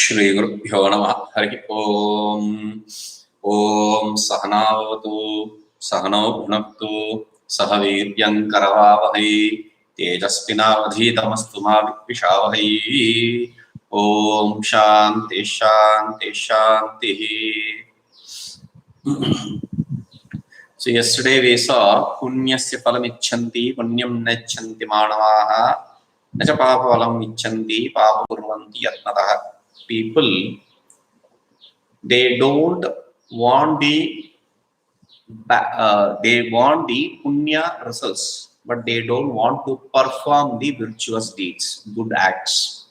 श्री गुरुभ्यो नमः। हरि ओम। ओम सहनावतु सहनौ भुनक्तु सह वीर्यं करवावहै तेजस्विनावधीतमस्तु मा विद्विषावहै। ओम शांति शांति शांति। So yesterday we saw punyasya phalam icchanti punyam nechanti manavaha nacha papa phalam icchanti papa kurvanti yatnatah. People, they don't want they want the punya results, but they don't want to perform the virtuous deeds, good acts.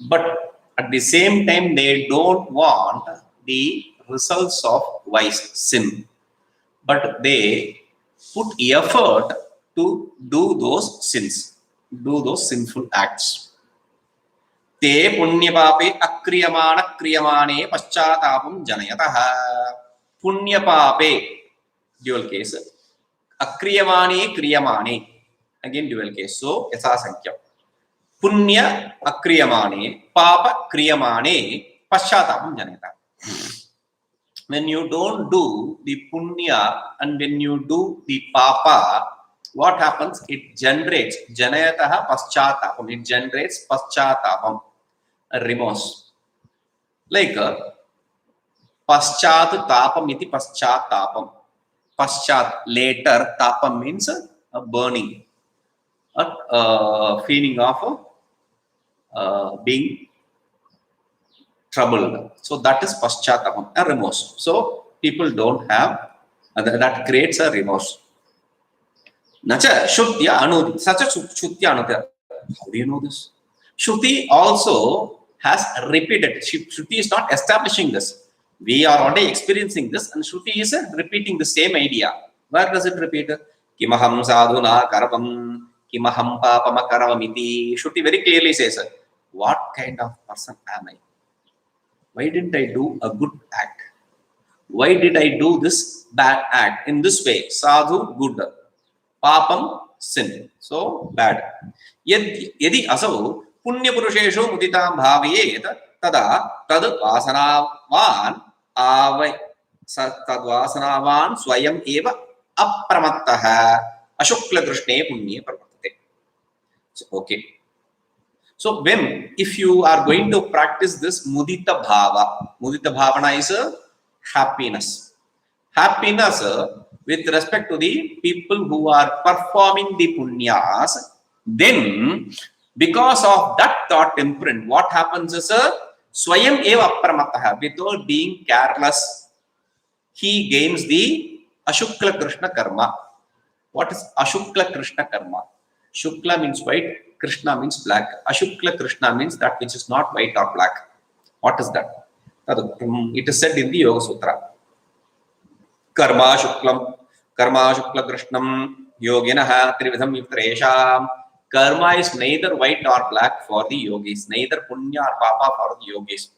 But at the same time, they don't want the results of vice, sin, but they put effort to do those sins, do those sinful acts. ते पुण्यपापे अक्रियमाण क्रियमाणे पश्चातापं जनयतः. पुण्यपापे dual case, अक्रियमाणे क्रियमाणे again dual case, so यथासंख्यम. पुण्य अक्रियमाणे पाप क्रियमाणे पश्चातापं जनयतः. When you don't do the punya and when you do the papa, what happens? It generates janayatah paschatapam. It generates paschatapam, remorse. Like paschat tapam iti paschatapam. Paschat, later. Tapam means a burning, a feeling of being troubled. So that is paschatapam, a remorse. So people don't have that creates a remorse. Nacha Shrutya Anudi. Such a Shrutya Anudha. How do you know this? Shruti also has repeated. Shruti is not establishing this. We are already experiencing this, and Shruti is repeating the same idea. Where does it repeat? Kimaham sadhuna karvam, kimaham pamkaravam iti. Shruti very clearly says, what kind of person am I? Why didn't I do a good act? Why did I do this bad act in this way? Sadhu, good. Papam, sin, so bad. Yadi asau punya purusheshu muditam bhaviyet tada tad vasanavan avai tad vasanavan swayam eva apramattah ashukla krishne punye pravartate. So okay, so when if you are going to practice this mudita bhavana is a happiness with respect to the people who are performing the punyas. Then because of that thought imprint, what happens is swayam eva apramattah, without being careless, he gains the ashukla krishna karma. What is ashukla krishna karma? Shukla means white, Krishna means black. Ashukla Krishna means that which is not white or black. What is that? It is said in the Yoga Sutra. Karma shukla krishnam yoginaha trividham yuktresham. Karma is neither white or black for the yogis, neither punya or papa for the yogis.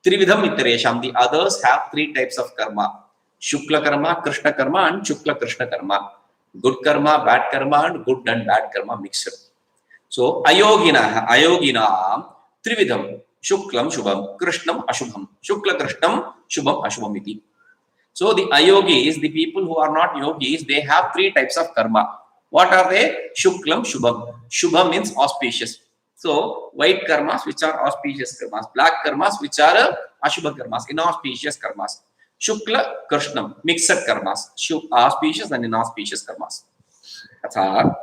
Trividham yuktresham, the others have three types of karma: shukla karma, krishna karma, and shukla krishna karma. Good karma, bad karma, and good and bad karma mixed. So ayoginam trividham shuklam shubham krishnam ashubham, shukla krishnam shubham ashubham iti. So the ayogis, the people who are not yogis, they have three types of karma. What are they? Shuklam shubham. Shubham means auspicious. So white karmas which are auspicious karmas, black karmas which are ashubha karmas, inauspicious karmas. Shukla krishnam, mixed karmas, auspicious and inauspicious karmas. Atha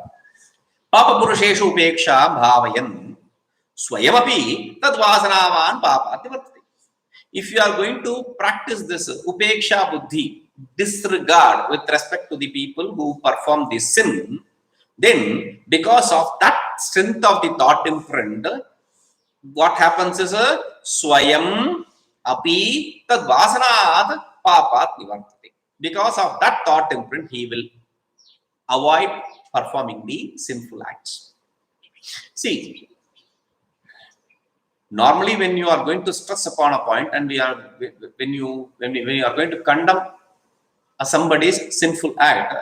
Papa Purusheshu Upeksha Bhavayan Swayamapi Tadvasanavan Papa Tivartate. If you are going to practice this Upeksha Buddhi, disregard with respect to the people who perform this sin, then because of that strength of the thought imprint, what happens is Swayam Api Tadvasanat Papa Tivartate. Because of that thought imprint, he will avoid performing the sinful acts. See, normally when you are going to stress upon a point and when you are going to condemn somebody's sinful act,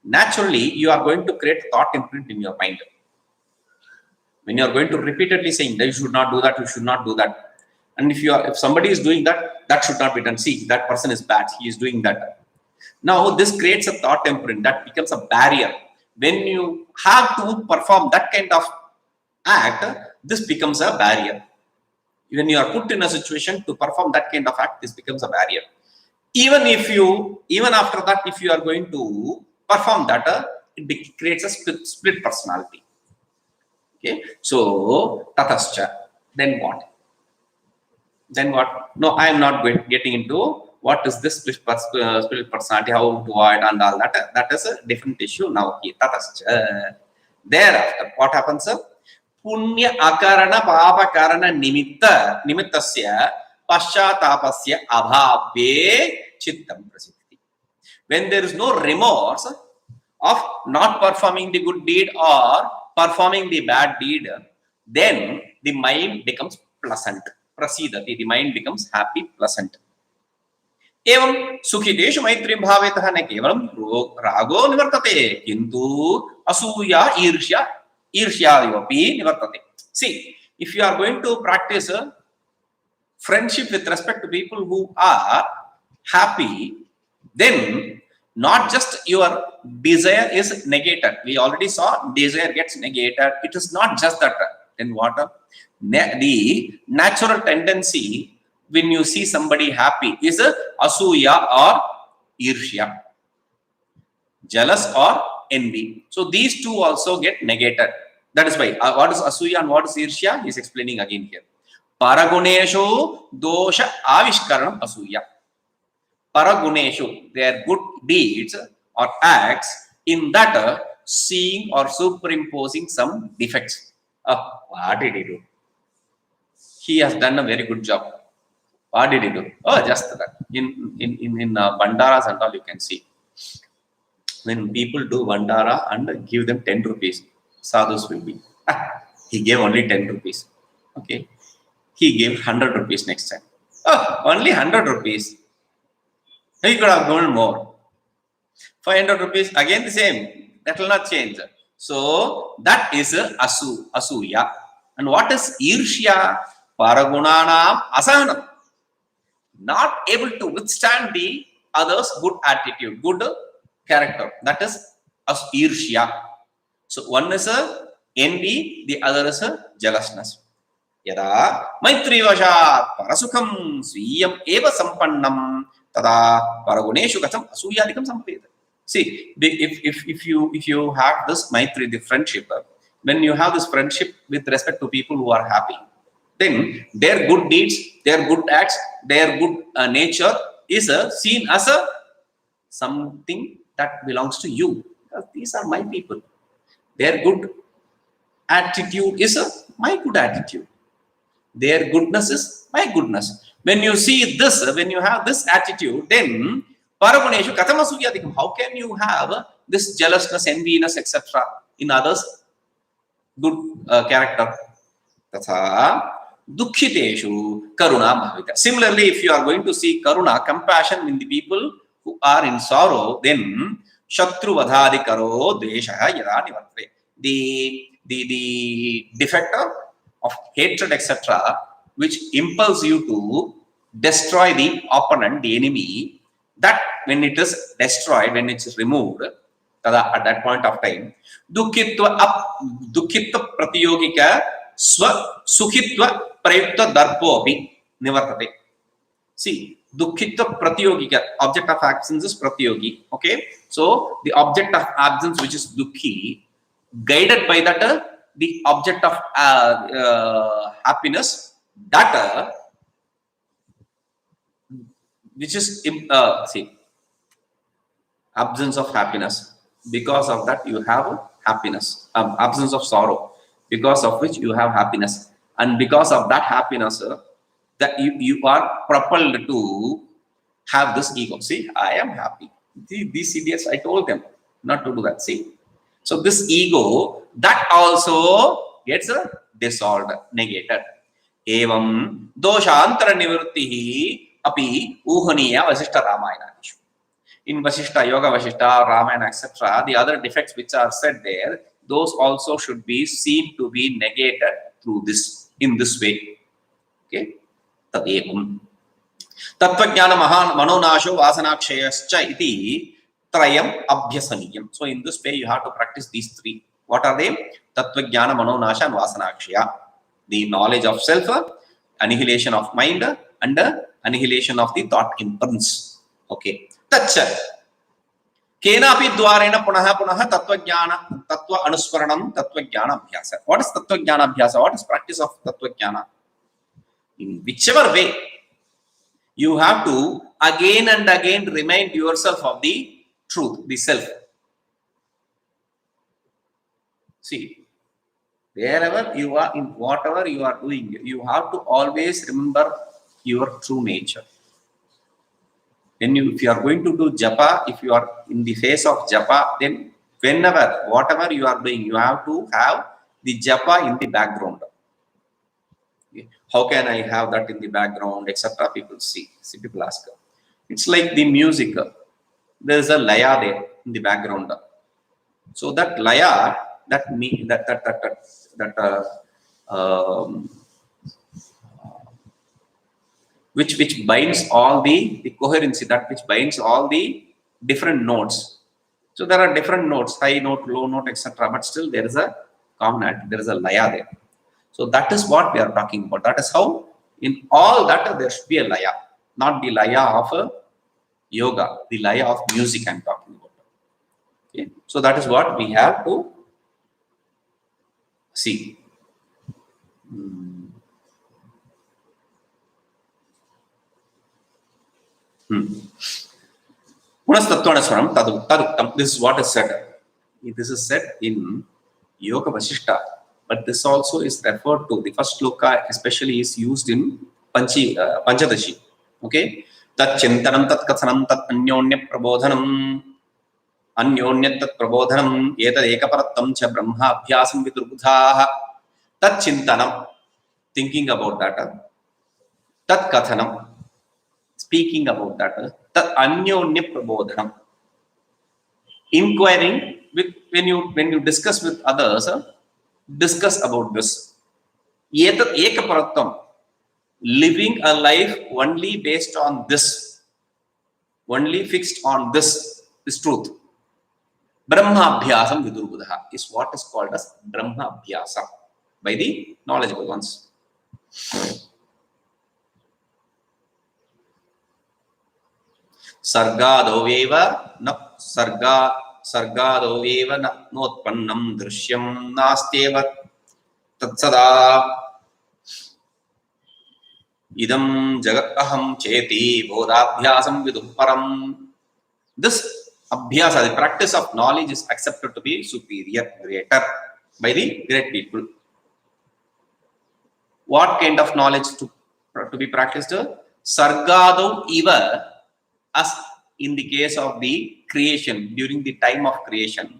naturally you are going to create thought imprint in your mind. When you are going to repeatedly saying that you should not do that, you should not do that, and if somebody is doing that, that should not be done. See, that person is bad, he is doing that. Now this creates a thought imprint that becomes a barrier. When you have to perform that kind of act, this becomes a barrier. When you are put in a situation to perform that kind of act, this becomes a barrier. Even after that, if you are going to perform that, it creates a split personality. Okay, so tatascha. Then what? No, I am not getting into what is this split personality, how to avoid and all that. That is a different issue now. Tatascha. Thereafter, what happens? Punya akarana papa karana nimittasya paschatapasya abhave chittam prasiddhi. When there is no remorse of not performing the good deed or performing the bad deed, then the mind becomes pleasant. Prasidati, the mind becomes happy, pleasant. एवं सुखितेषु मैत्री भावेतः न केवलं रागो निवर्तते किन्तु असूया ईर्ष्यादि निवर्तते. See, if you are going to practice a friendship with respect to people who are happy, then not just your desire is negated. We already saw desire gets negated. It is not just that. Then what? The natural tendency when you see somebody happy is asuya or irshya, jealous or envy. So these two also get negated. That is why what is asuya and what is irshya? He is explaining again here. Paraguneshu dosha avishkaranam asuya. Paraguneshu, their good deeds or acts, in that seeing or superimposing some defects. What did he do? He has done a very good job. What did he do? Oh, just that. In bandaras and all, you can see. When people do bandara and give them 10 rupees, sadhus will be. He gave only 10 rupees. Okay. He gave 100 rupees next time. Oh, only 100 rupees. He could have given more. 500 rupees, again the same. That will not change. So, that is asuya. And what is irshya? Paragunanam asahanam. Not able to withstand the other's good attitude, good character. That is irshya. So, one is envy, the other is jealousness. Yada maitri vashat parasukham swiyam eva sampannam tada paraguneshu katham asuyadikam sampaveda. See, if you have this maitri, the friendship, when you have this friendship with respect to people who are happy, then their good deeds, their good acts, their good nature is seen as something that belongs to you. Because these are my people. Their good attitude is my good attitude. Their goodness is my goodness. When you see this, when you have this attitude, then paraguneshu kathamasuyadikam. How can you have this jealousness, enviness, etc. in others' good character? Tatha dukhiteshu karuna bhavita. Similarly, if you are going to see karuna, compassion in the people who are in sorrow, then shatru vadhadi karo dveshaha yada nivartate. The defect of hatred, etc., which impels you to destroy the opponent, the enemy, that when it is destroyed, when it is removed, at that point of time, dukhitva pratiyogika swa sukhitva prayukta darpopi nivartate. See, dukhitva pratiyogika, object of absence is pratyogi. Okay, so the object of absence, which is dukhi, guided by that the object of happiness, that which is see, absence of happiness, because of that you have happiness. Absence of sorrow, because of which you have happiness, and because of that happiness that you are propelled to have this ego. See, I am happy. These idiots, I told them not to do that. See, so this ego, that also gets dissolved, negated. Evam doshantara nivrittihi api uhaniya vasishta ramayana. In Vasishta, Yoga Vasishta, Ramayana, etc., the other defects which are said there, those also should be seen to be negated through this, in this way. Okay. Tadevam. Tattvajnana manonasho vasanakshayascha iti trayam abhyasaniyam. So in this way you have to practice these three. What are they? Tattvajnana manonasha and vasanakshaya. The knowledge of self, annihilation of mind, and annihilation of the thought imprints. Okay. Tacha. Kenapi dwarena punaha punaha tattvajnana tattva anusmaranam tattvajnana abhyasa. What is tattvajnana abhyasa? What is practice of tattvajnana? In whichever way, you have to again and again remind yourself of the truth, the self. See, wherever you are, in whatever you are doing, you have to always remember your true nature. If you are going to do japa, if you are in the phase of japa, then whenever, whatever you are doing, you have to have the japa in the background. How can I have that in the background, etc.? People see people ask. It's like the music. There is a laya there in the background. So that laya, which binds all the coherency, that which binds all the different notes. So there are different notes, high note, low note, etc. But still there is a common, there is a laya there. So that is what we are talking about. That is how in all that there should be a laya, not the laya of yoga, the laya of music I am talking about. Okay. So that is what we have to see. This is what is said. This is said in Yoga Vasishta. But this also is referred to, the first sloka especially is used in Panchadashi. Okay? Tat chintanam, tat kathanam, tat anyonya prabodhanam, anyonya tat prabodhanam, etad ekaparatam cha brahma abhyasam vidurbuddhaha. Tat chintanam, thinking about that. Tat kathanam, speaking about that. Tat anyonya prabodhanam, inquiring with, when you discuss with others, discuss about this. Etad ekaparatam, living a life only based on this, only fixed on this is truth. Brahma abhyasam vidurbuddha is what is called as Brahma abhyasa by the knowledgeable ones. Sargadoveva na sargadoveva na notpannam drishyam nasteva tatsada idam jagataham cheti bodhabhyasam viduparam. This abhyasa, the practice of knowledge, is accepted to be superior, greater by the great people. What kind of knowledge to be practiced? Sargado eva, as in the case of the creation, during the time of creation,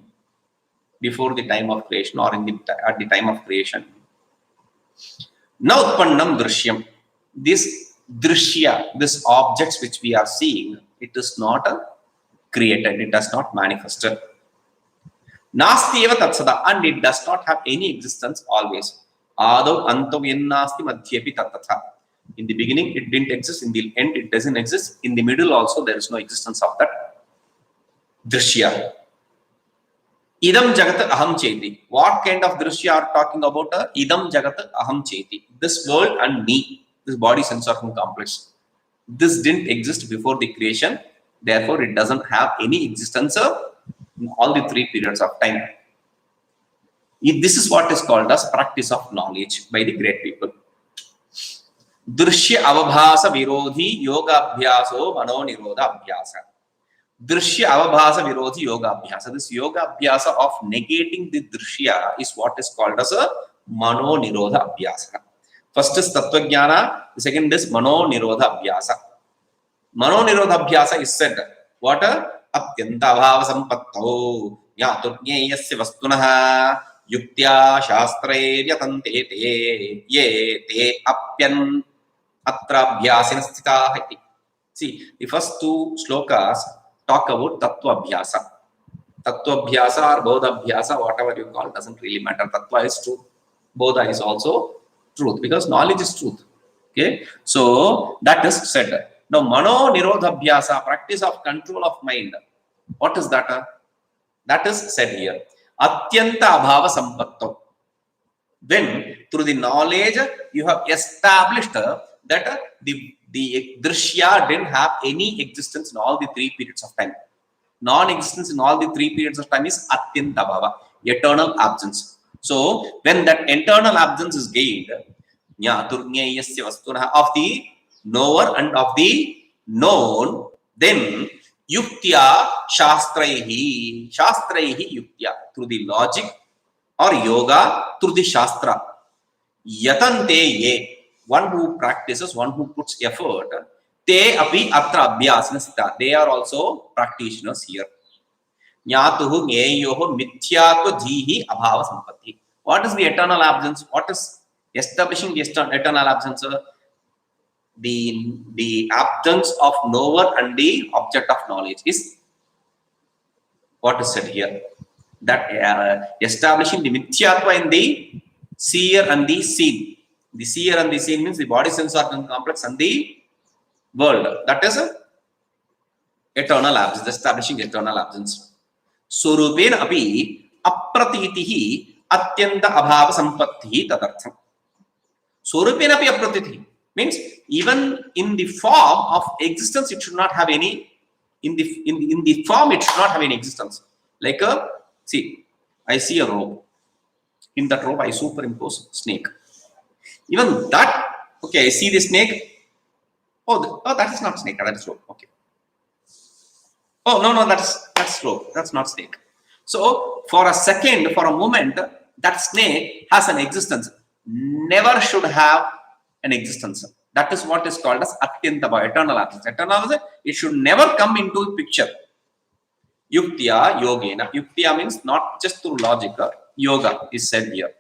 before the time of creation, or at the time of creation. Now utpannam drishyam, this drishya, this objects which we are seeing, it is not created, it does not manifested. Nasti eva tatsada, and it does not have any existence always. Adav antav yennasti madhyepi tattatha. In the beginning it didn't exist, in the end it doesn't exist, in the middle also there is no existence of that drishya. Idam jagat aham cheti. What kind of drishya are talking about? Idam jagat aham cheti. This world and me, this body sense organ complex, this didn't exist before the creation, therefore it doesn't have any existence in all the three periods of time. This is what is called as practice of knowledge by the great people. Drishya avabhasa virodhi yoga abhyaso mano nirodha abhyasa. Drishya avabhasa virodhi yoga abhyasa. This yoga abhyasa of negating the drishya is what is called as a mano nirodha abhyasa. First is tattva jnana, the second is mano nirodha abhyasa. Mano nirodha abhyasa is said, what? Atyanta bhava sampattho yaturnyayasya vastunaha yuktya shastre yatante te ye te apyan atra abhyasin sthitaha. See, the first two slokas talk about tattva abhyasa. Tattvabhyasa or bodhabhyasa, whatever you call, doesn't really matter. Tattva is truth. Bodha is also truth, because knowledge is truth. Okay, so that is said. Now, mano nirodhabhyasa, practice of control of mind. What is that? That is said here. Atyanta abhava sampatto. When through the knowledge you have established that the drishya didn't have any existence in all the 3 periods of time. Non-existence in all the 3 periods of time is atyanta abhava, eternal absence. So when that eternal absence is gained, of the knower and of the known, then yuktya shastraihi yuktya, through the logic or yoga, through the shastra. Yatante ye, one who practices, one who puts effort, te api atra abhyasana, they are also practitioners here. Nyatuhu nyeyoho mithyatva jihi abhava sampatti. What is the eternal absence? What is establishing the eternal absence? The absence of knower and the object of knowledge is what is said here. That establishing the mithyatva in the seer and the seen. The seer and the seen means the body, sense organ complex and the world. That is eternal absence, establishing eternal absence. Surupena api apratitihi atyanta abhava sampattihi tadartham. Surupena api apratitihi means even in the form of existence it should not have any, in the form it should not have any existence. Like see, I see a rope. In that rope I superimpose snake. Even that, okay, I see the snake. Oh, that is not snake, that is rope. Okay. Oh, no, that's rope. That's not snake. So for a second, for a moment, that snake has an existence. Never should have an existence. That is what is called as atyanta, eternal absence. Eternal absence, it should never come into a picture. Yuktya yogena. Yuktya means not just through logic. Yoga is said here.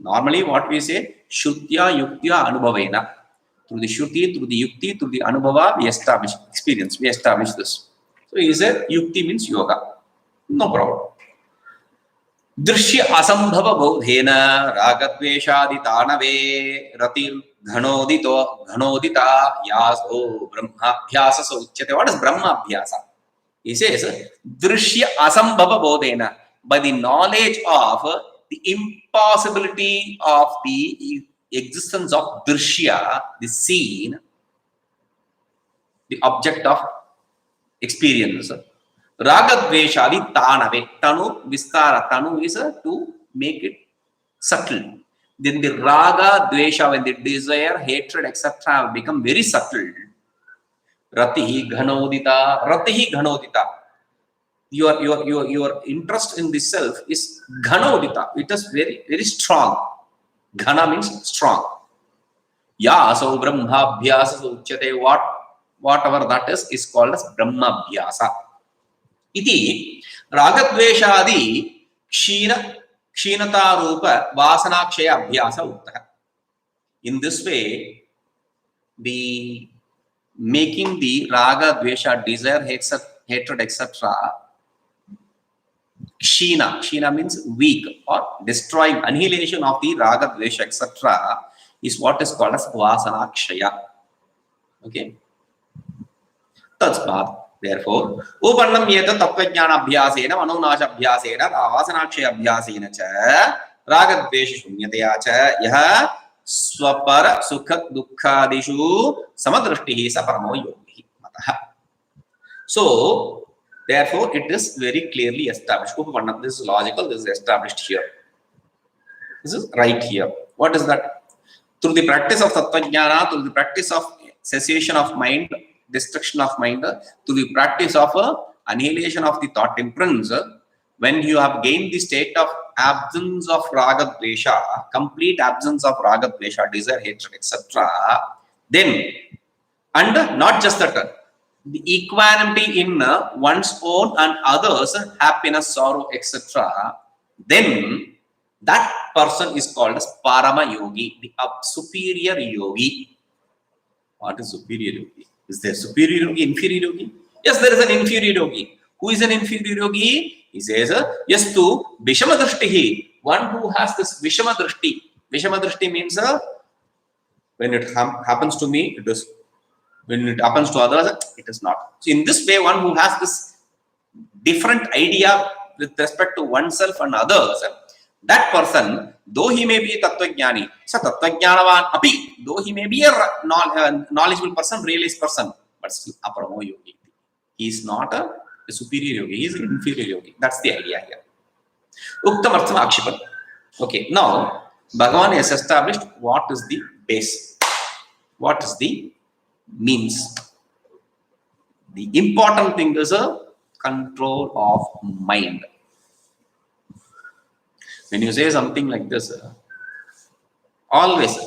Normally what we say, Shuttya yuktya anubhavena. Through the Shruti, through the Yukti, through the Anubhava, we establish experience. We establish this. So he said Yukti means yoga. No problem. Drishya asambhava bodhena ragadveshadi tanave ratil ghanodita yaso brahmabhyasa sauchyate. What is brahmabhyasa? He says drishya asambhava bodhena, by the knowledge of the impossibility of the existence of drishya, the seen, the object of experience. Ragadveshadi tanave. Tanu vistara. Tanu is to make it subtle. Then the raga, dvesha, when the desire, hatred, etc. have become very subtle. Ratihi ghanodita. Ratihi ghanodita. Your interest in the self is ghanodita. It is very, very strong. Ghana means strong. Yaso brahmabhyasa uchyate. Whatever that is called as brahmabhyasa. Iti ragadveshadi kshinata rupa vasanakshaya abhyasa uttah. In this way, the making the raga, dvesha, desire, hatred, etc. Kshina means weak or destroying, annihilation of the raga, dvesha, etc. is what is called as vasanakshaya. Okay. That's bad. Therefore, upannam yeta tattva-jnana abhyasena manonasha abhyasena vasanakshaya abhyasena cha ragadvesha shunyataya cha yaha swapara sukha dukkhadishu samadrishtihi sa paramo yogi matah. So, therefore, it is very clearly established. Upannam, this is logical, this is established here. This is right here. What is that? Through the practice of tattva-jnana, through the practice of cessation of mind, destruction of mind, through the practice of annihilation of the thought imprints, when you have gained the state of absence of raga dvesha, complete absence of raga dvesha, desire, hatred, etc., then, and not just that, the equanimity in one's own and others, happiness, sorrow, etc., then that person is called as parama yogi, the superior yogi. What is superior yogi? Is there superior yogi, inferior yogi? Yes, there is an inferior yogi. Who is an inferior yogi? He says, yastu vishama drishtihi, one who has this vishama drishti. Vishama drishti means when it happens to me, it is. When it happens to others, it is not. So in this way, one who has this different idea with respect to oneself and others, that person, though he may be a tattvajnani, sa tattvajnanavan api, though he may be a knowledgeable person, realized person, but still aparamo yogi. He is not a superior yogi, he is an inferior yogi. That's the idea here. Uktam artham akshipan. Okay, now Bhagavan has established what is the base, what is the means. The important thing is a control of mind. When you say something like this, always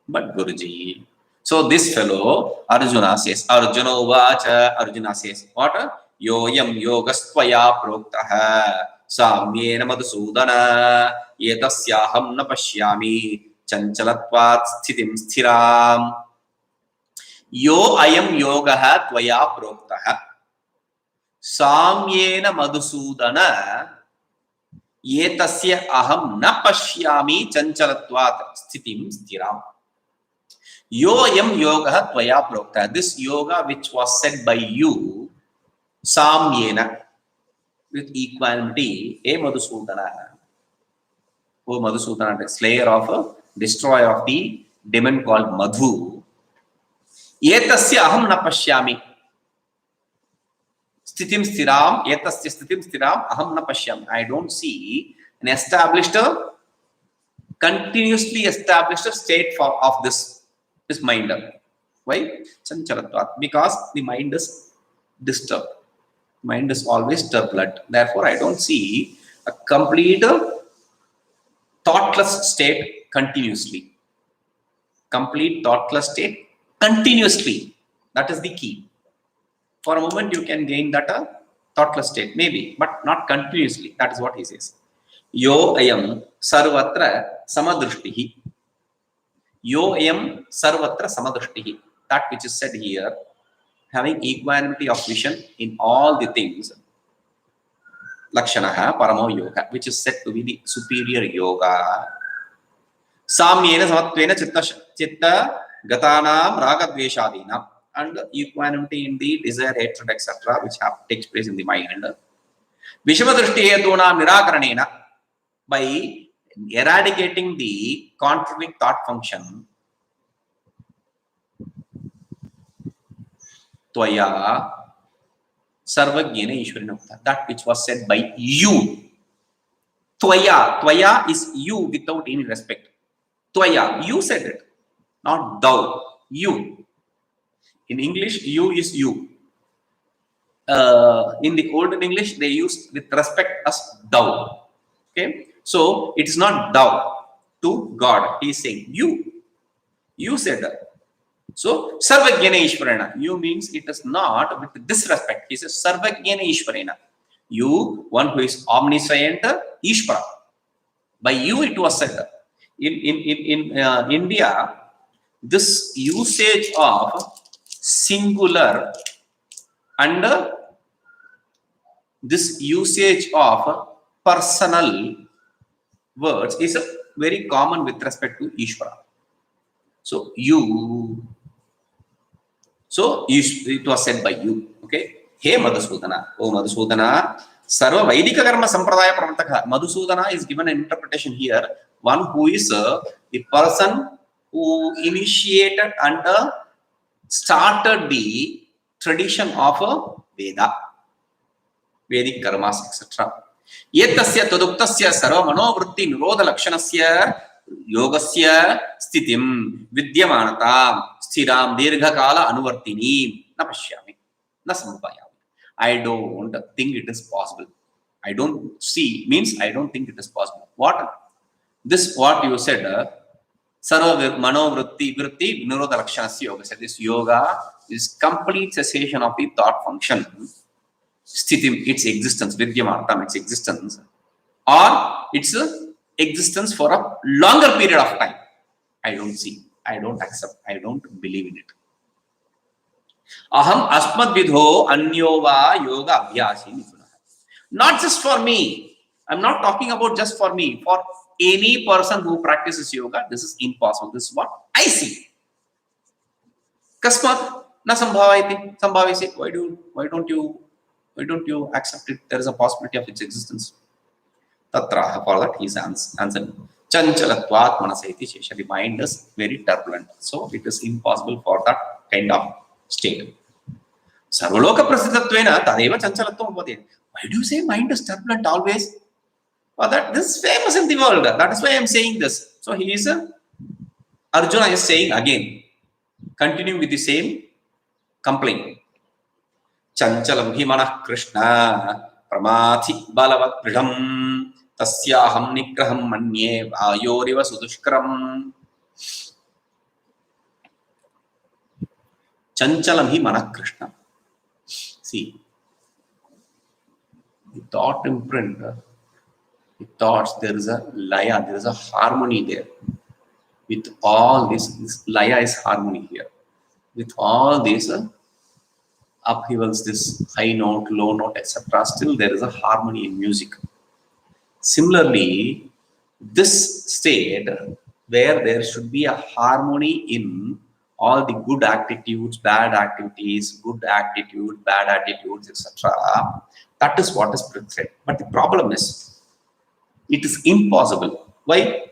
but Guruji. So this fellow Arjuna says, Arjuna uvacha, Arjuna says, what? Yoyam yogastvaya proktaha samyena madhusudana yetasyaham na pashyami chanchalatvat sthitim sthiram. Yo ayam yogaha tvaya proktaha samyena madhusudana yetasya aham na pashyami chanchalatvat sthitim sthiram. Yo ayam yogaha tvaya proktaha. This yoga which was said by you, samyena, with equanimity, e Madhusudana. O Madhusudana, the slayer of, destroyer of the demon called Madhu. Yetasya aham na pashyami. Sthitim sthiram, yetasya sthitim sthiram, aham na pashyami. I don't see an established, continuously established state of this mind. Why? Chanchalatvat. Because the mind is disturbed. Mind is always turbulent. Therefore, I don't see a complete thoughtless state continuously. Complete thoughtless state continuously. That is the key. For a moment, you can gain that thoughtless state, maybe, but not continuously. That is what he says. Yo ayam sarvatra samadrishtihi. Yo ayam sarvatra samadrishtihi. That which is said here, having equanimity of vision in all the things, lakshanaha paramo yoga, which is said to be the superior yoga. Samyena samatvena chitta gatanam ragadveshadinam, and equanimity in the desire, hatred, etc., which takes place in the mind. Vishama drishtihetunam nirakaranena, by eradicating the contrary thought function, tvaya sarvajnena ishwarena uktha, that which was said by you. Tvaya is you without any respect. Tvaya, you said it, not thou, you. In English, you is you. In the olden English, they used with respect as thou. Okay, so it is not thou to God. He is saying you. You said that. So sarvajnena ishwarena, you means it is not with disrespect. He says sarvajnena ishwarena, you, one who is omniscient, Ishvara. By you it was said. In India, this usage of singular and this usage of personal words is very common with respect to Ishvara. So you, so it was said by you. Okay. Hey Madhusudana, oh Madhusudana, Sarva Vaidika Karma Sampradaya Pramataka. Madhusudana is given an interpretation here. One who is the person who initiated and started the tradition of Veda, Vedic karmas, etc. Yetasya taduktasya sarva manovritti nirodha lakshanasya yogasya sthitim vidyamanata sthiram dirghakala anuvartini na pashyami na samupayami. I don't think it is possible. I don't see means I don't think it is possible. What? This what you said, sarva manovritti vritti nirodha lakshanasya yogasya. This yoga is complete cessation of the thought function. Sthitim, its existence, vidyamantam, its existence, or its existence for a longer period of time. I don't see, I don't accept, I don't believe in it. Aham asmad vidho anyo va yoga abhyasi nipuna. Not just for me. I'm not talking about just for me. For any person who practices yoga, this is impossible. This is what I see. Kasmat na sambhavayati. Sambhavisi. Why don't you accept it? There is a possibility of its existence. Tatra, for that he is answering. Chanchalatvat manaseti shesha. The mind is very turbulent. So it is impossible for that kind of state. Sarvaloka prasiddhatvena tadeva chanchalatvam bhavati. Why do you say mind is turbulent always? Well, this is famous in the world. That is why I am saying this. So he is Arjuna is saying again, continuing with the same complaint. Chanchalam hi manah Krishna pramathi balavat pridham tasyaham nigraham manye vayoriva sudushkaram. Chanchalam hi manah Krishna. See, the thought imprint, the thoughts, there is a laya, there is a harmony there. With all this laya is harmony here. With all this upheavals, this high note, low note, etc., still there is a harmony in music. Similarly, this state where there should be a harmony in all the good attitudes, bad activities, good attitude, bad attitudes, etc., that is what is prescribed. But the problem is, it is impossible. Why?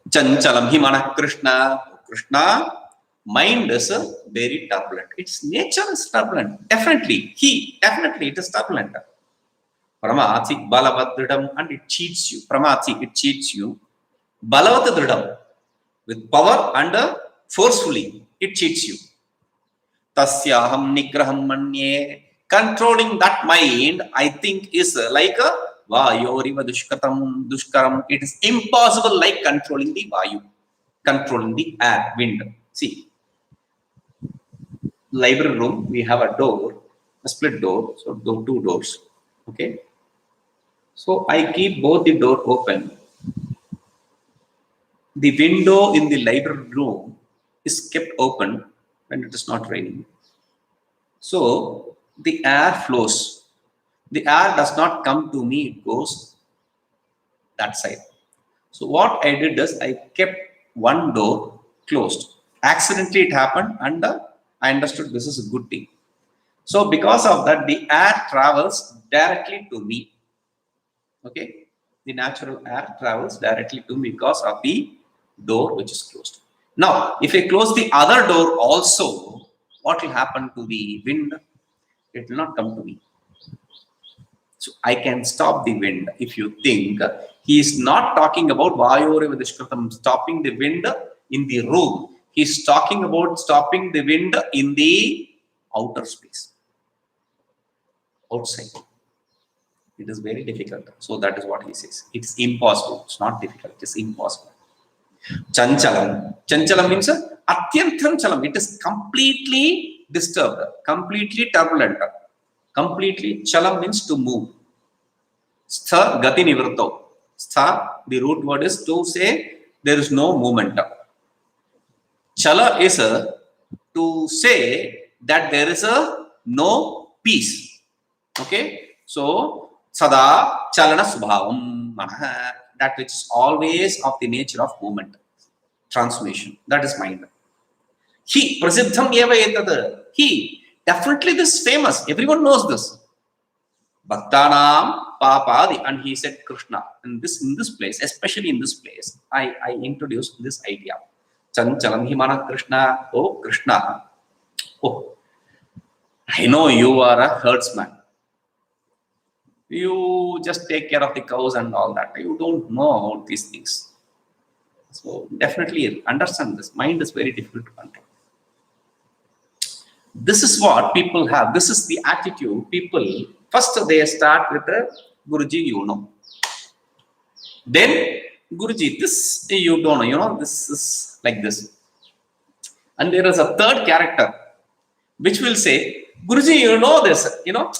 Chanchalam hi manah Krishna. Krishna, mind is very turbulent. Its nature is turbulent. Definitely it is turbulent. Pramati balavat dridam, and it cheats you. Pramati, it cheats you. Balavat dridam, with power and forcefully, it cheats you. Tasyaham nigraham manye. Controlling that mind, I think, is like a vayoriva dushkaram. It is impossible like controlling the vayu, controlling the air, wind. See, library room, we have a door, a split door, so two doors. Okay. So I keep both the door open. The window in the library room is kept open when it is not raining. So the air flows. The air does not come to me, it goes that side. So what I did is I kept one door closed. Accidentally it happened, and I understood this is a good thing. So because of that, the air travels directly to me. Okay, the natural air travels directly to me because of the door which is closed. Now, if I close the other door also, what will happen to the wind? It will not come to me. So I can stop the wind. If you think he is not talking about Vayoriva Dushkratam, stopping the wind in the room. He is talking about stopping the wind in the outer space, outside. It is very difficult. So that is what he says. It's impossible. It's not difficult. It's impossible. Chanchalam. Chanchalam means Atyantham chalam. It is completely disturbed, completely turbulent. Completely. Chalam means to move. Stha gati nivrto. Stha, the root word is to say there is no movement. Chala is to say that there is no peace. Okay. So sada chalana subhavam manaha, that which is always of the nature of movement, transformation. That is mind. He prasiddham eva etad. He, definitely this is famous. Everyone knows this. Bhaktanam papadi, and he said Krishna. And this, in this place, especially in this place, I introduced this idea. Chanchalam hi manah Krishna. Oh Krishna. Oh, I know you are a herdsman. You just take care of the cows and all that. You don't know about these things. So definitely understand this. Mind is very difficult to control. This is what people have. This is the attitude people, first they start with the Guruji, you know. Then Guruji, this you don't know, you know, this is like this. And there is a third character which will say, Guruji, you know this, you know.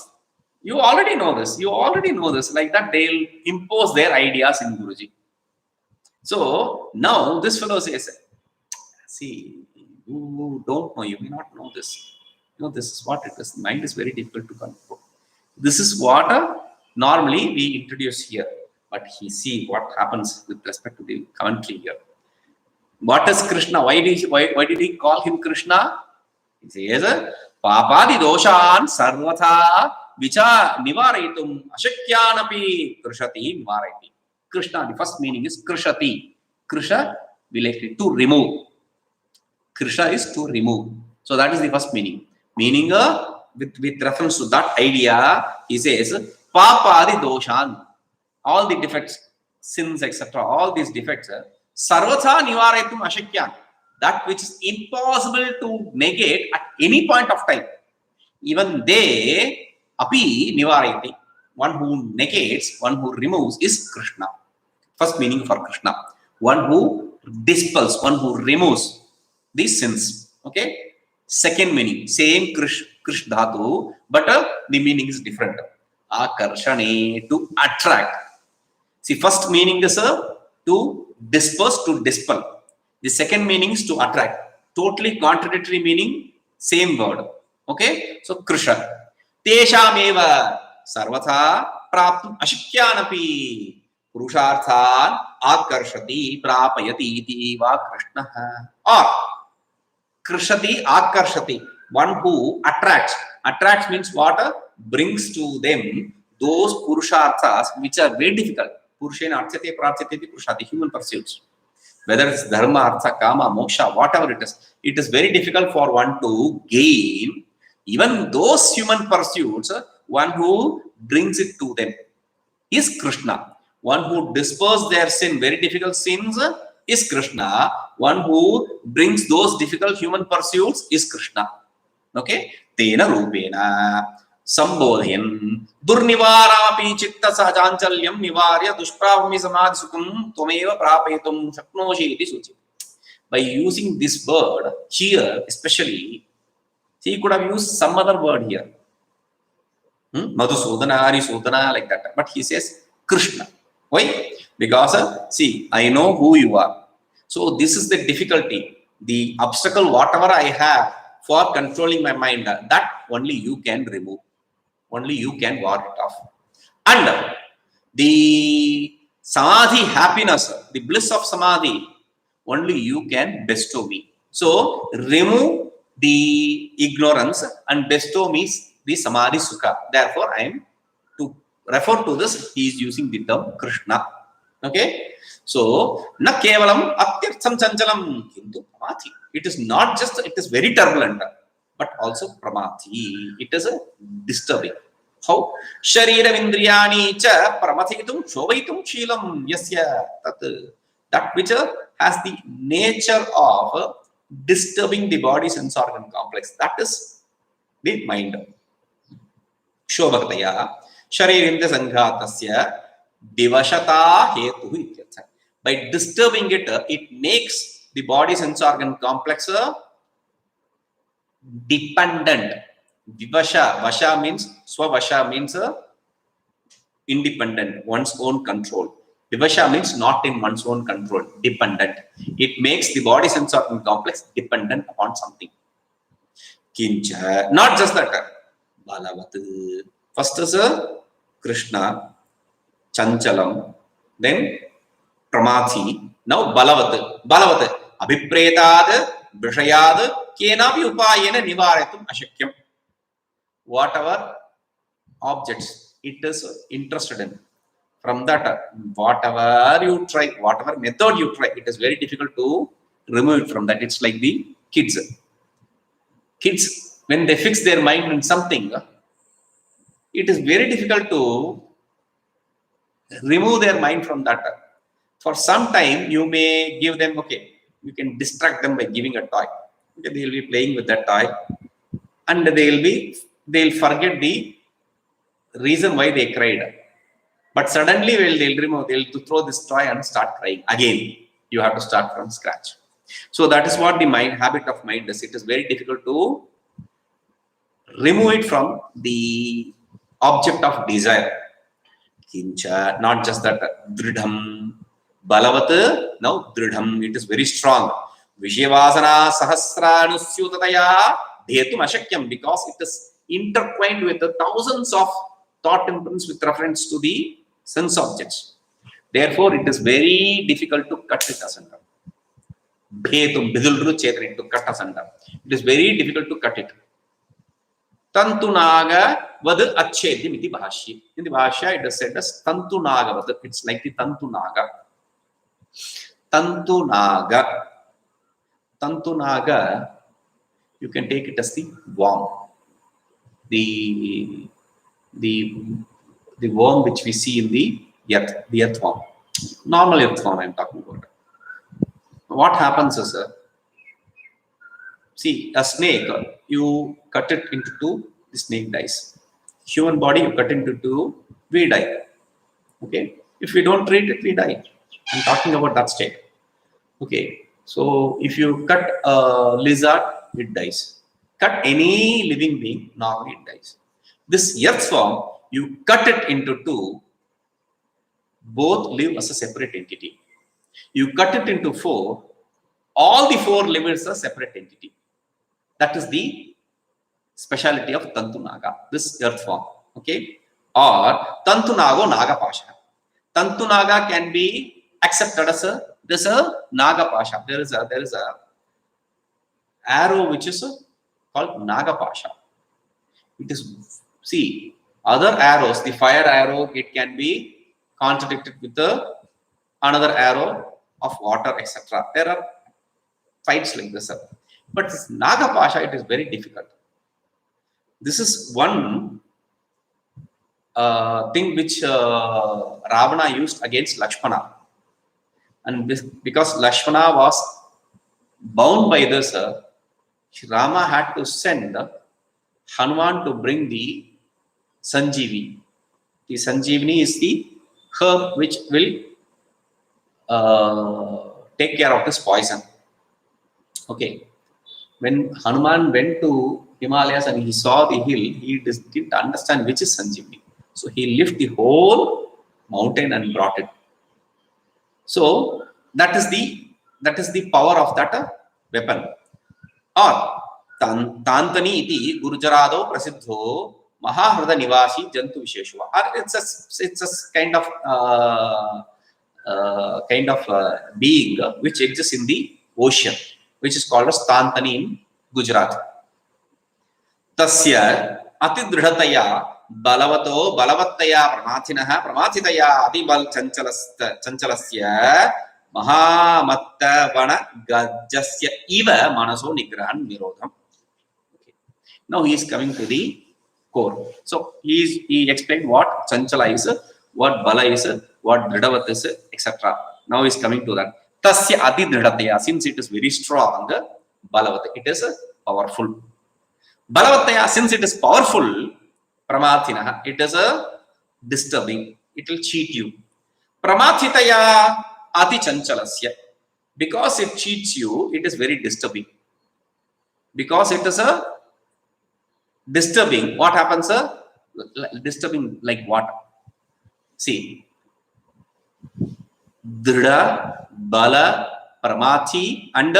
You already know this. You already know this. Like that, they'll impose their ideas in Guruji. So now this fellow says, see, you don't know. You may not know this. You know, this is what it is. Mind is very difficult to control. This is what Normally we introduce here, but he see what happens with respect to the commentary here. What is Krishna? Why did he call him Krishna? He says, Papadi doshan sarvatha vicha nivarayitum ashakyanapi krishati nivarayati. Krishna, the first meaning is krishati. Krisha related to remove. Krisha is to remove. So that is the first meaning. Meaning with reference to that idea, he says, Papadi doshan, all the defects, sins, etc., all these defects, sarvatha nivarayitum ashakyan, that which is impossible to negate at any point of time. Even they, api nivarayati, one who negates, one who removes is Krishna. First meaning for Krishna. One who dispels, one who removes these sins. Okay. Second meaning, same krish dhatu, but the meaning is different. Akarshane, to attract. See, first meaning is to disperse, to dispel. The second meaning is to attract. Totally contradictory meaning, same word. Okay. So krisha. Teshameva sarvatha praptum ashikyanapi purusharthan akarshati prapayati iti va Krishna. Or krishati akarshati, one who attracts. Attracts means what? Brings to them those purusharthas which are very difficult. Purushena arthate prarthate purushati, human pursuits. Whether it's dharma, artha, kama, moksha, whatever it is very difficult for one to gain. Even those human pursuits, one who brings it to them is Krishna. One who disperses their sin, very difficult sins, is Krishna. One who brings those difficult human pursuits is Krishna. Okay? Tena rupena sambodhayan durnivaramapi chitta sajanchalyam nivarya dushpravami samadhisukam tvameva prapayitum shaknoshi iti suchit. By using this word here, especially, he could have used some other word here. Madhusudana, Harisudana, like that. But he says Krishna. Why? Because, see, I know who you are. So this is the difficulty, the obstacle, whatever I have for controlling my mind, that only you can remove. Only you can ward it off. And the samadhi happiness, the bliss of samadhi, only you can bestow me. So remove the ignorance and bestow me the samadhi sukha. Therefore, I am to refer to this, he is using the term Krishna. Okay. So, na kevalam atyartham chanchalam kintu pramathi. It is not just, it is very turbulent, but also pramathi. It is a disturbing. How? Shariram indriyani cha pramathitum shobaitum sheelam yasya. That which has the nature of disturbing the body sense organ complex. That is the mind. Shobhaktaya sharirindra sanghatasya divashata hetu ityartha. By disturbing it, it makes the body sense organ complex dependent. Vivasha, vasha means, swavasha means independent, one's own control. Vivasha means not in one's own control, dependent. It makes the body sense organ complex dependent upon something. Kincha, not just that. Balavat. First is Krishna, Chanchalam, then Pramathi, now Balavat. Balavat. Abhipretad, Brishayad, Kenapi Upayena Nivaratum Ashakyam. Whatever objects it is interested in, from that, whatever you try, whatever method you try, it is very difficult to remove it from that. It's like the kids. Kids, when they fix their mind on something, it is very difficult to remove their mind from that. For some time, you may give them, okay, you can distract them by giving a toy. Okay, they will be playing with that toy, and they'll forget the reason why they cried. But suddenly, they'll throw this toy and start crying. Again, you have to start from scratch. So that is what the habit of mind is. It is very difficult to remove it from the object of desire. Kincha, not just that, dridham, balavat, now dridham, it is very strong. Vishayavasana sahasranusyutataya dhetum ashakyam, because it is intertwined with the thousands of thought imprints with reference to the sense objects. Therefore, it is very difficult to cut it asunder. To cut asunder. It is very difficult to cut it. Tantunaga vad achedhyam iti bhashya. In the bhashya, it is said as tantunaga vad. It's like the tantunaga. Tantunaga. Tantunaga, you can take it as the worm. The worm which we see in the earthworm. Normal earthworm I am talking about. What happens is, see, a snake, you cut it into two, the snake dies. Human body, you cut into two, we die. Okay? If we don't treat it, we die. I'm talking about that state. Okay? So, if you cut a lizard, it dies. Cut any living being, normally it dies. This earthworm, you cut it into two, both live as a separate entity. You cut it into four, all the four live as a separate entity. That is the speciality of Tantunaga, this earthworm. Okay? Or Tantunago Nagapasha. Tantunaga can be accepted as a Nagapasha. There is a arrow which is called Nagapasha. It is, see, other arrows, the fire arrow, it can be contradicted with another arrow of water, etc. There are fights like this. But this Nagapasha, it is very difficult. This is one thing which Ravana used against Lakshmana. And because Lakshmana was bound by this, Rama had to send Hanuman to bring the Sanjeevi. The Sanjeevani is the herb which will take care of this poison. Okay. When Hanuman went to Himalayas and he saw the hill, he didn't understand which is Sanjeevani. So he lifted the whole mountain and brought it. So that is the power of that weapon. Or Tantani iti Gurujarado Prasiddho Mahahrada Nivashi Jantu Visheshwa. Or it's a kind of being which exists in the ocean, which is called as Tantani in Gujarat. Tasya atidrihataya balavato balavattaya pramathinaha pramathitaya adibal chanchalasya mahamatta vana gajasya iva manaso nigrahan nirodham. Okay. Now he is coming to the core. So he explained what chanchala is, what bala is, what dridhavat is, etc. Now he is coming to that. Tasya atidrihataya, since it is very strong, balavat, it is powerful. Balavattaya, since it is powerful, pramathinaha, it is a disturbing, it will cheat you. Pramathitaya ati chanchalasya, because it cheats you, it is very disturbing. Because it is a disturbing, what happens? Disturbing like what? See, Dhrida, Bala, Pramathi, and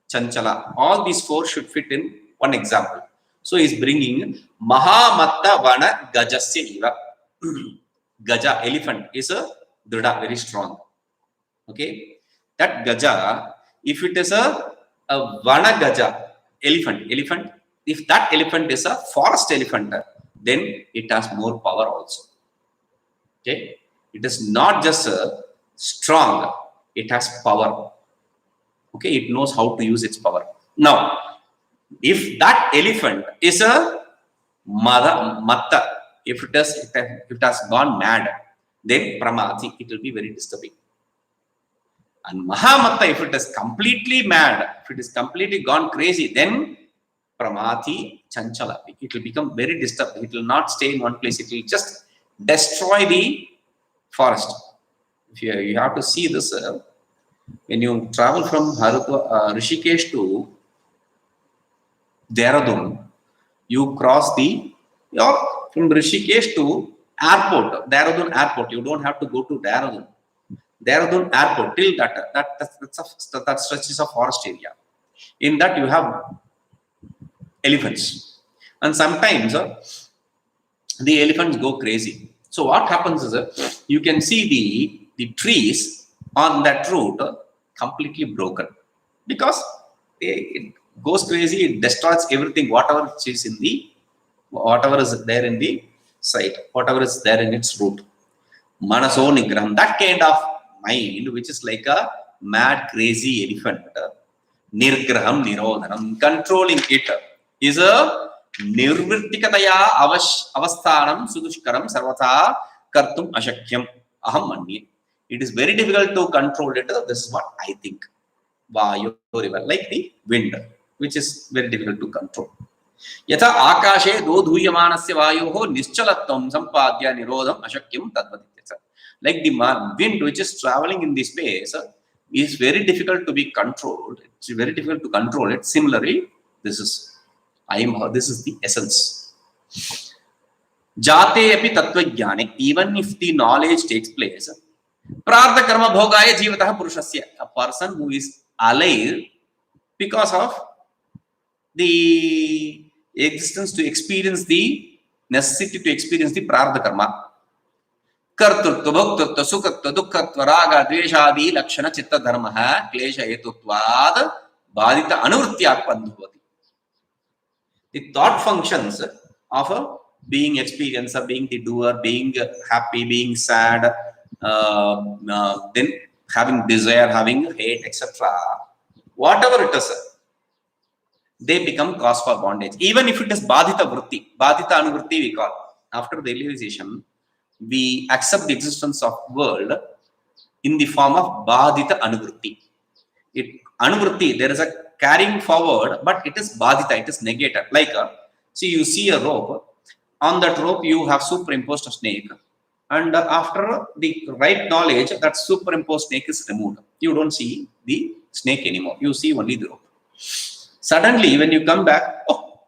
Chanchala. All these four should fit in one example. So he is bringing Mahamatta Vana Gajasya Iva. Gaja, elephant, is a Dhrida, very strong. Okay. That Gaja, if it is a Vana Gaja, elephant, if that elephant is a forest elephant, then it has more power also. Okay. It is not just strong, it has power. Okay. It knows how to use its power. Now, if that elephant is a matta, if it has gone mad, then pramathi, it will be very disturbing. And mahamatta, if it is completely mad, if it is completely gone crazy, then pramathi chanchala, it will become very disturbed. It will not stay in one place. It will just destroy the forest. If you have to see this, when you travel from Rishikesh to Dehradun, you cross from Rishikesh to airport, Dehradun airport. You don't have to go to Dehradun. Dehradun airport, till that stretches of forest area. In that you have elephants. And sometimes the elephants go crazy. So what happens is you can see the trees on that route completely broken because it goes crazy. It destroys everything, whatever is in the whatever is there in the site, whatever is there in its root. Manaso nigraham, that kind of mind, which is like a mad, crazy elephant. Nirgraham nirodhanam, controlling it is a nirvrittikataya avasthanam sudushkaram sarvatha kartum ashakyam aham manye. It is very difficult to control it. This is what I think. Vayu river, like the wind, which is very difficult to control. यथा आकाशे दो धूयमानस्य वायोः निश्चलत्वं सम्पाद्य निरोधम् अशक्यं तद्वत्. Like the wind which is traveling in the space is very difficult to be controlled. It's very difficult to control it. Similarly, this is the essence. Jate api tattva-jnane, even if the knowledge takes place, prartha karma bhogaya jivatah purushasya, a person who is alive because of the existence to experience the necessity to experience the prartha karma. Kartrutva, bhoktrutva, sukhatva, dukhatva, raga, dveshadi, lakshana, chitta dharmaha, klesha hetutvad, badita anuvrityat bandhuvati. The thought functions of being experiencer, being the doer, being happy, being sad, then having desire, having hate, etc. Whatever it is, they become cause for bondage. Even if it is badhita vritti, badhita anuvritti we call. After the realization, we accept the existence of world in the form of badhita anuvritti. Anuvritti, there is a carrying forward, but it is badhita, it is negated. Like, see, you see a rope, on that rope you have superimposed a snake, and after the right knowledge, that superimposed snake is removed. You don't see the snake anymore, you see only the rope. Suddenly, when you come back, oh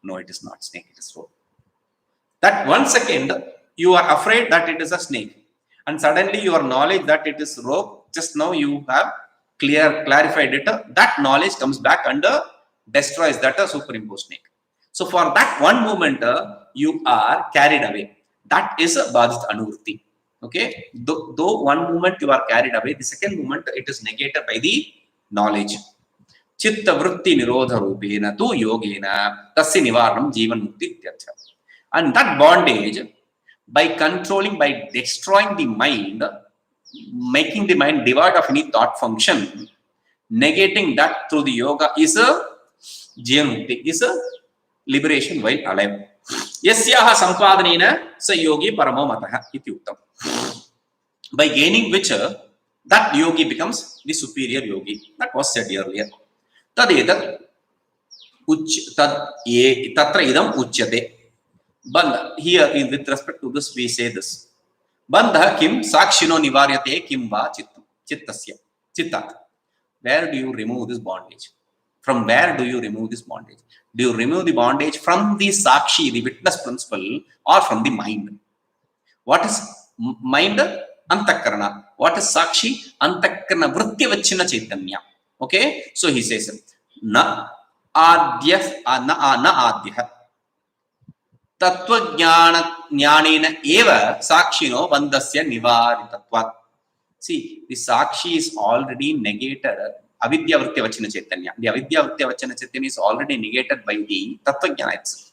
no, it is not snake, it is rope. That 1 second, you are afraid that it is a snake, and suddenly your knowledge that it is rope, just now you have clarified it, that knowledge comes back and destroys that superimposed snake. So for that one moment, you are carried away. That is a badhita anuvritti. Okay, though one moment you are carried away, the second moment it is negated by the knowledge. Chitta vritti nirodha rupena tu yogena tasya nivaranam jivan mukti ityartha. And that bondage, by controlling, by destroying the mind, making the mind devoid of any thought function, negating that through the yoga is a jivan mukti, is a liberation while alive. Yasyaha sampadhanena sa yogi paramo mataha iti uktam. By gaining which that yogi becomes the superior yogi. That was said earlier. Tadetat tatra idam uchyate. Bandha, here with respect to this we say this. Bandha kim sakshino nivaryate kim va chittasya. Chittat. Where do you remove this bondage? From where do you remove this bondage? Do you remove the bondage from the sakshi, the witness principle, or from the mind? What is mind? Antakarana. What is sakshi? Antakarana vritti vachina chaitanya. Okay? So he says, na adhyah, na adhyah. Tattva jnanena eva sakshino bandhasya nivaritatvat. See, the sakshi is already negated. Avidya vritti vachana chaitanya. The avidya vritti vachana chaitanya is already negated by the tattva jnana itself.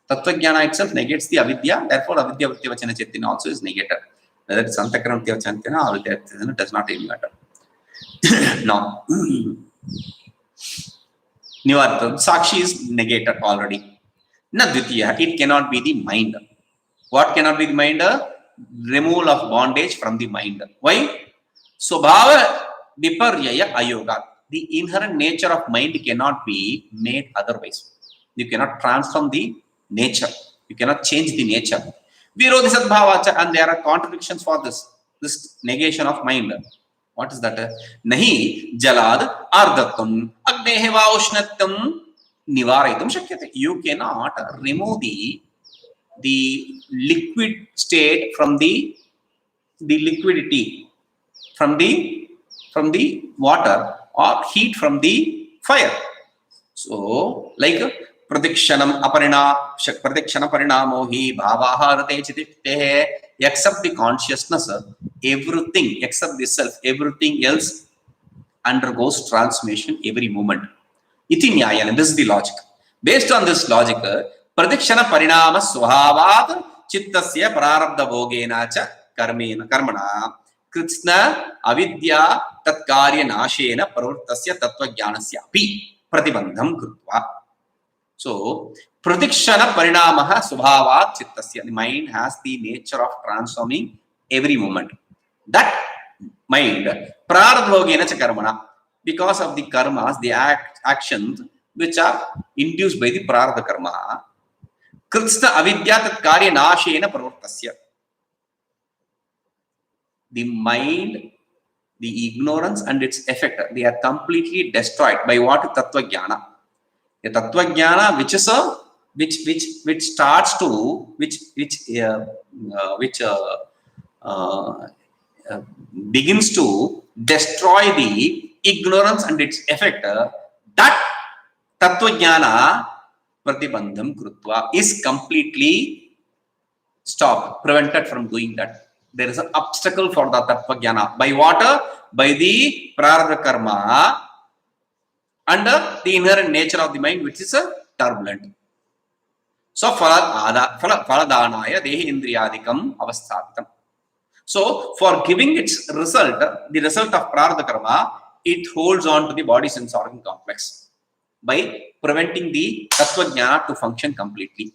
Tattva jnana itself negates the avidya, therefore avidya vritti vachana chaitanya also is negated. Whether it's antakarana vritti vachana chaitanya or avidya vritti vachana, does not really matter. Now, nivarita, sakshi is negated already. Na dvitiya, it cannot be the mind. What cannot be the mind? Removal of bondage from the mind. Why? Swabhava viparyaya ayoga. The inherent nature of mind cannot be made otherwise. You cannot transform the nature. You cannot change the nature. Virodhi sadbhavacha, and there are contradictions for this negation of mind. What is that? Nahi jalad ardhatam agnehe va ushnatam nivaraitum shakyate. You cannot remove the liquid state from the liquidity, from the water, or heat from the fire. So, like प्रदिक्षणम प्रदिक्षण परिणामो हि भावाः रते चितिष्ठेः except the consciousness, everything except the self, everything else undergoes transformation every moment. Iti nyayana. This is the logic. Based on this logic, pradikshana parinama swabhavat chittasya prarabdha bhogena cha karmana kritsna avidya tat karya nashena pravrittasya tattva-jnanasya api pratibandham krutva. So, pradikshana parinamaha swabhavat chittasya. The mind has the nature of transforming every moment. That mind prarabdha bhogena cha karmana. Because of the karmas, the actions which are induced by the prarabdha karma, kritsna avidya tat karya nashena pravrittasya. The mind, the ignorance and its effect, they are completely destroyed by what? Tattva jnana. The tattva jnana which is which starts to begins to destroy the ignorance and its effect, that tattva jnana pratibandham krutva is completely stopped, prevented from doing that. There is an obstacle for the tattva jnana. By what? By the prarabdha karma and the inherent nature of the mind, which is turbulent. So phaladhanaya dehi indriyadikam avasthapitam. So for giving its result, the result of prarabdha karma, it holds on to the body sense organ complex by preventing the tattva jnana to function completely.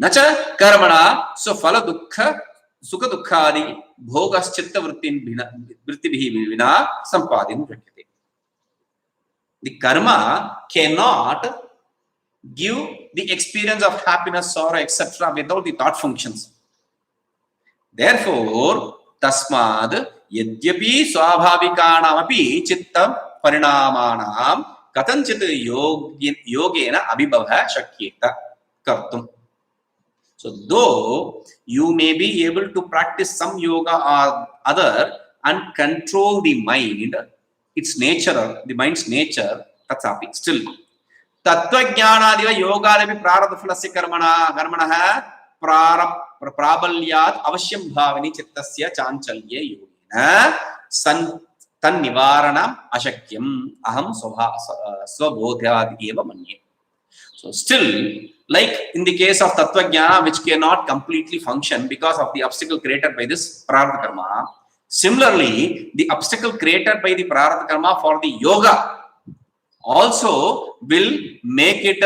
Nacha karmana, so phala dukkha sukha dukkhadi bhogas chitta vrittibhi vina sampadin prakyate. The karma cannot give the experience of happiness, sorrow, etc. without the thought functions. Therefore, tasmad yadyapi swabhavikanam api chitta parinamanam katanchit yogena abhibhavah shakyeta kartum. So, though you may be able to practice some yoga or other and control the mind, its nature, the mind's nature, tatsapi, still tattva jnanadiva yogadapi prarabdha phalasya karmana prabalyat avashyam bhavani chittasya chanchalye yogena tan nivaranam ashakyam aham swabodhyad eva manye. So still, like in the case of tattva jnana, which cannot completely function because of the obstacle created by this prarabdha karma, similarly, the obstacle created by the prarabdha karma for the yoga also will make it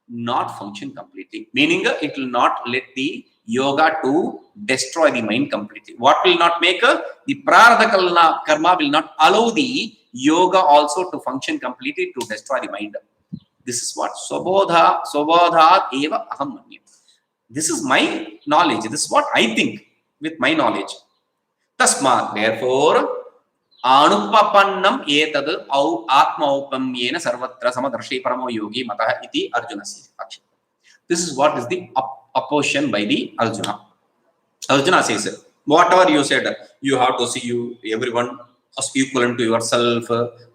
not function completely, meaning it will not let the yoga to destroy the mind completely. What will not make the prarabdha karma will not allow the yoga also to function completely to destroy the mind. This is what swabodha eva aham manye. This is my knowledge. This is what I think with my knowledge. Tasmat, therefore, anupapannam etad au atmaupamyena sarvatra samadarshi paramo yogi matah iti Arjunasya akshita. This is what is the opposition by the Arjuna. Arjuna says, whatever you said, you have to see everyone as equivalent to yourself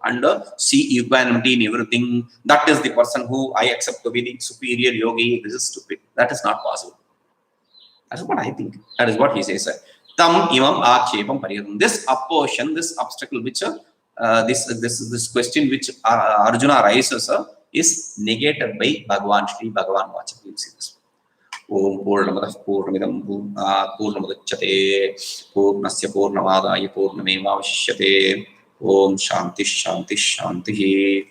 and see equanimity in everything. That is the person who I accept to be the superior yogi. This is stupid. That is not possible. That's what I think. That is what he says. Tam imam akshepam pariyadam. This opposition, this obstacle, which this question which Arjuna raises is negated by Bhagavan Shri Bhagavan Vacha. You see this. Om Purnamadah Purnamidam Purnamudachyate Purnasya Purnamadaya Purnamevavashishyate. Om Shanti Shanti Shanti.